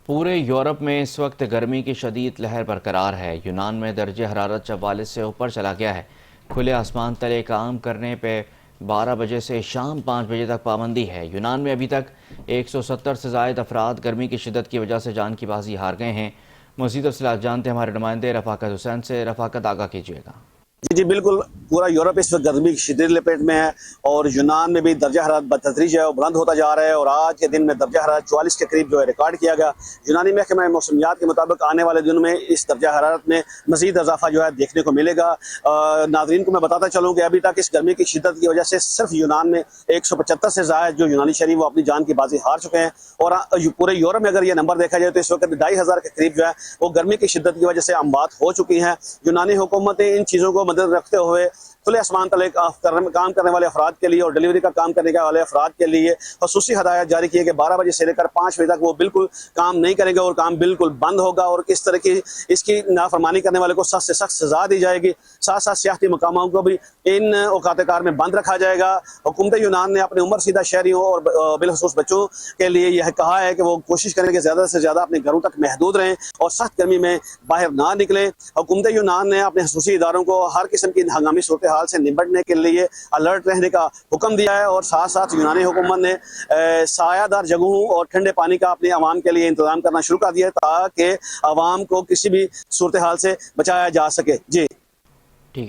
پورے یورپ میں اس وقت گرمی کی شدید لہر برقرار ہے۔ یونان میں درجہ حرارت 44 سے اوپر چلا گیا ہے۔ کھلے آسمان تلے کام کرنے پہ 12 بجے سے شام 5 بجے تک پابندی ہے۔ یونان میں ابھی تک 170 سے زائد افراد گرمی کی شدت کی وجہ سے جان کی بازی ہار گئے ہیں۔ مزید تفصیلات جانتے ہیں ہمارے نمائندے رفاقت حسین سے۔ رفاقت، آگاہ کیجیے گا۔ جی بالکل، پورا یورپ اس وقت گرمی کی شدید لپیٹ میں ہے اور یونان میں بھی درجہ حرارت بتدریج ہے اور بلند ہوتا جا رہا ہے، اور آج کے دن میں درجہ حرارت 44 کے قریب ریکارڈ کیا گیا۔ یونانی محکمہ موسمیات کے مطابق آنے والے دنوں میں اس درجہ حرارت میں مزید اضافہ دیکھنے کو ملے گا۔ ناظرین کو میں بتاتا چلوں کہ ابھی تک اس گرمی کی شدت کی وجہ سے صرف یونان میں 175 سے زائد جو یونانی شہری وہ اپنی جان کی بازی ہار چکے ہیں، اور پورے یورپ میں اگر یہ نمبر دیکھا جائے تو اس وقت 2500 کے قریب وہ گرمی کی شدت کی وجہ سے اموات ہو چکی ہیں۔ یونانی حکومتیں ان چیزوں کو مد رکھتے ہوئے کھلے آسمان تلے کام کرنے والے افراد کے لیے اور ڈیلیوری کا کام کرنے والے افراد کے لیے خصوصی ہدایت جاری کی ہے کہ 12 بجے سے لے کر 5 بجے تک وہ بالکل کام نہیں کریں گے اور کام بالکل بند ہوگا، اور کس طرح کی اس کی نافرمانی کرنے والے کو سخت سے سخت سزا دی جائے گی۔ ساتھ ساتھ سیاحتی مقاموں کو بھی ان اوقات کار میں بند رکھا جائے گا۔ حکومت یونان نے اپنے عمر رسیدہ شہریوں اور بالخصوص بچوں کے لیے یہ کہا ہے کہ وہ کوشش کریں کہ زیادہ سے زیادہ اپنے گھروں تک محدود رہیں اور سخت گرمی میں باہر نہ نکلیں۔ حکومت یونان نے اپنے خصوصی اداروں کو ہر قسم کی ہنگامی صورتحال سے نمٹنے کے لیے الرٹ رہنے کا حکم دیا ہے، اور ساتھ ساتھ یونانی حکومت نے سایہ دار جگہوں اور ٹھنڈے پانی کا اپنے عوام کے لیے انتظام کرنا شروع کر دیا ہے تاکہ عوام کو کسی بھی صورتحال سے بچایا جا سکے۔ جی